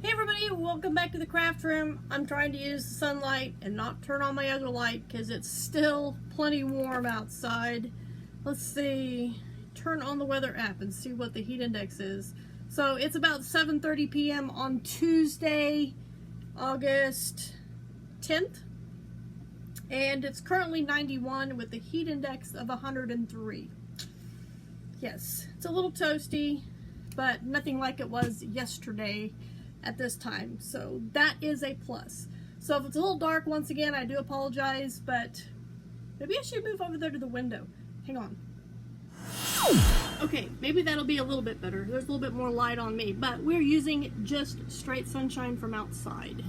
Hey everybody, welcome back to the craft room. I'm trying to use the sunlight and not turn on my other light because it's still plenty warm outside. Let's see, turn on the weather app and see what the heat index is. So it's about 7:30 p.m. on Tuesday, August 10th. And it's currently 91 with a heat index of 103. Yes, it's a little toasty, but nothing like it was yesterday at this time, so that is a plus. So if it's a little dark, once again, I do apologize, but maybe I should move over there to the window. Hang on. Okay, maybe that'll be a little bit better. There's a little bit more light on me, but we're using just straight sunshine from outside.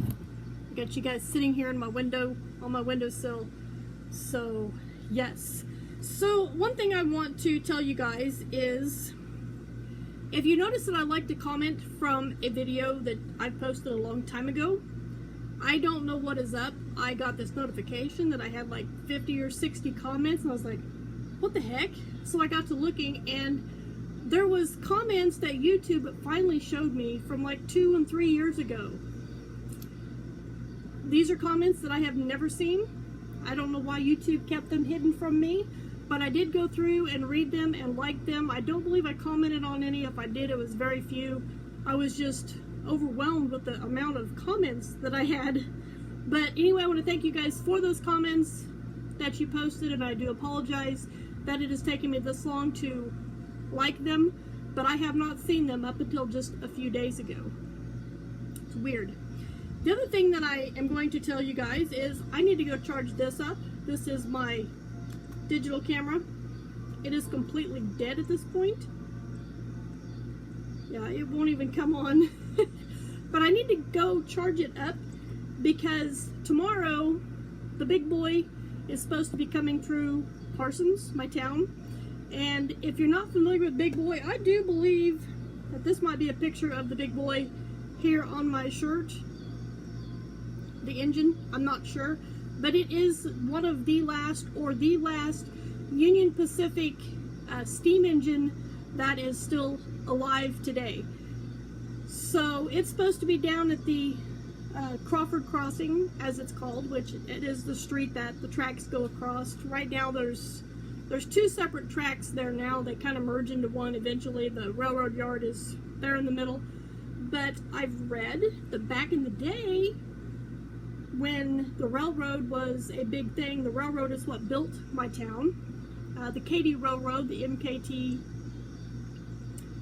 I got you guys sitting here in my window, on my windowsill. So yes. So one thing I want to tell you guys is, if you notice that I like to comment from a video that I posted a long time ago, I don't know what is up. I got this notification that I had like 50 or 60 comments, and I was like, what the heck? So I got to looking, and there was comments that YouTube finally showed me from like 2 and 3 years ago. These are comments that I have never seen. I don't know why YouTube kept them hidden from me, but I did go through and read them and like them. I don't believe I commented on any. If I did, it was very few. I was just overwhelmed with the amount of comments that I had. But anyway, I want to thank you guys for those comments that you posted, and I do apologize that it has taken me this long to like them, but I have not seen them up until just a few days ago. It's weird. The other thing that I am going to tell you guys is I need to go charge this up. This is my digital camera. It is completely dead at this point. Yeah, it won't even come on. But I need to go charge it up because tomorrow the big boy is supposed to be coming through Parsons, my town. And if you're not familiar with Big Boy, I do believe that this might be a picture of the Big Boy here on my shirt. The engine, I'm not sure. But it is one of the last, or the last, Union Pacific steam engine that is still alive today. So it's supposed to be down at the Crawford Crossing, as it's called, which it is the street that the tracks go across. Right now there's two separate tracks there now. They kind of merge into one eventually. The railroad yard is there in the middle. But I've read that back in the day, when the railroad was a big thing, the railroad is what built my town. The Katy Railroad, the MKT,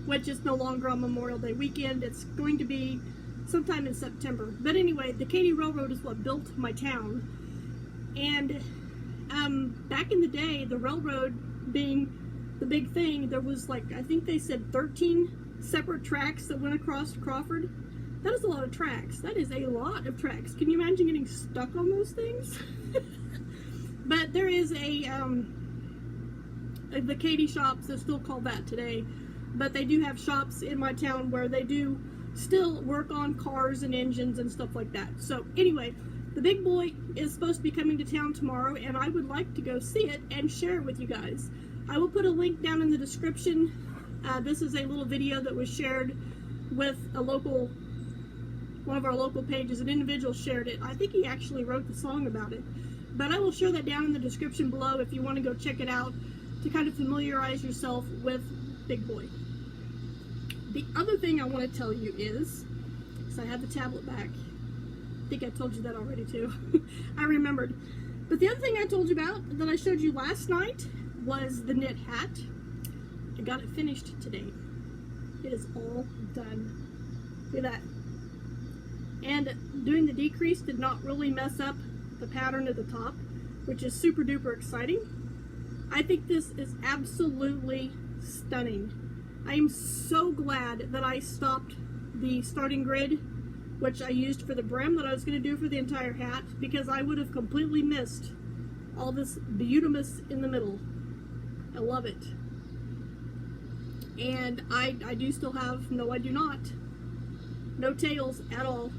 which is no longer on Memorial Day weekend. It's going to be sometime in September. But anyway, the Katy Railroad is what built my town. And back in the day, the railroad being the big thing, there was like, I think they said 13 separate tracks that went across Crawford. That is a lot of tracks. That is a lot of tracks. Can you imagine getting stuck on those things? But there is the Katy shops, they're still called that today, but they do have shops in my town where they do still work on cars and engines and stuff like that. So anyway, the big boy is supposed to be coming to town tomorrow, and I would like to go see it and share it with you guys. I will put a link down in the description. This is a little video that was shared with one of our local pages. An individual shared it. I think he actually wrote the song about it. But I will share that down in the description below if you want to go check it out to kind of familiarize yourself with Big Boy. The other thing I want to tell you is, so I have the tablet back. I think I told you that already too. I remembered. But the other thing I told you about that I showed you last night was the knit hat. I got it finished today. It is all done. Look at that. And doing the decrease did not really mess up the pattern at the top, which is super duper exciting. I think this is absolutely stunning. I am so glad that I stopped the starting grid, which I used for the brim that I was going to do for the entire hat, because I would have completely missed all this beautiness in the middle. I love it. And I do still have, no I do not, no tails at all.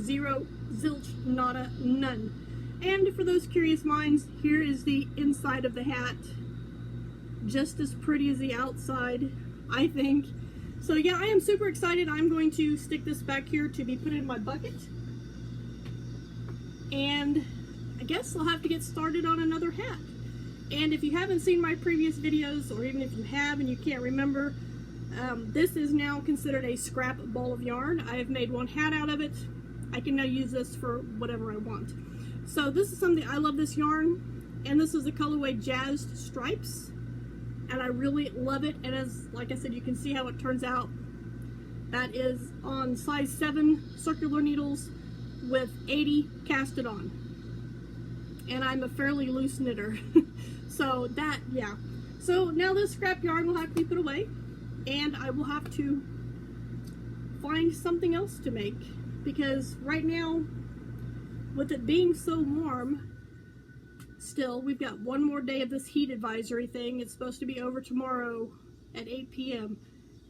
Zero, zilch, nada, none. And for those curious minds, here is the inside of the hat. Just as pretty as the outside, I think. So yeah, I am super excited. I'm going to stick this back here to be put in my bucket. And I guess I'll have to get started on another hat. And if you haven't seen my previous videos, or even if you have and you can't remember, this is now considered a scrap ball of yarn. I have made one hat out of it. I can now use this for whatever I want. So this is something, I love this yarn, and this is the colorway Jazzed Stripes, and I really love it. And as, like I said, you can see how it turns out. That is on size 7 circular needles with 80 casted on. And I'm a fairly loose knitter. So that, yeah. So now this scrap yarn will have to be put away, and I will have to find something else to make, because right now, with it being so warm, still, we've got one more day of this heat advisory thing. It's supposed to be over tomorrow at 8 p.m.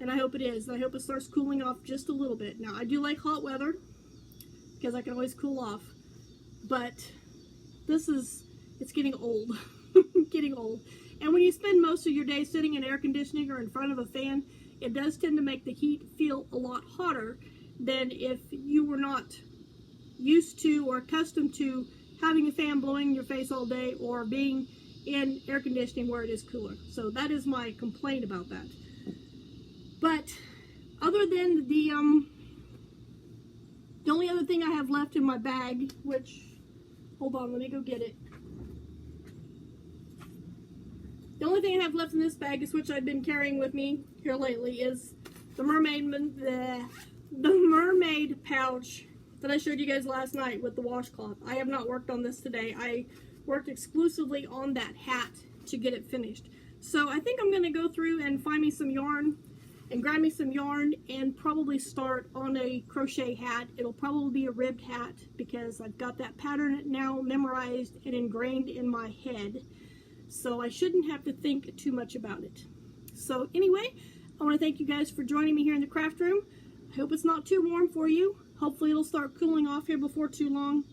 and I hope it is. I hope it starts cooling off just a little bit. Now, I do like hot weather because I can always cool off, but this is, it's getting old. Getting old. And when you spend most of your day sitting in air conditioning or in front of a fan, it does tend to make the heat feel a lot hotter than if you were not used to or accustomed to having a fan blowing in your face all day, or being in air conditioning where it is cooler. So that is my complaint about that. But other than the only other thing I have left in my bag, which, hold on, let me go get it. The only thing I have left in this bag, is which I've been carrying with me here lately, is the mermaid pouch that I showed you guys last night with the washcloth. I have not worked on this today. I worked exclusively on that hat to get it finished. So I think I'm going to go through and find me some yarn and grab me some yarn and probably start on a crochet hat. It'll probably be a ribbed hat because I've got that pattern now memorized and ingrained in my head. So I shouldn't have to think too much about it. So anyway, I want to thank you guys for joining me here in the craft room. I hope it's not too warm for you. Hopefully it'll start cooling off here before too long,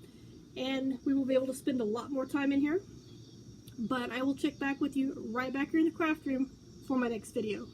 and we will be able to spend a lot more time in here. But I will check back with you right back here in the craft room for my next video.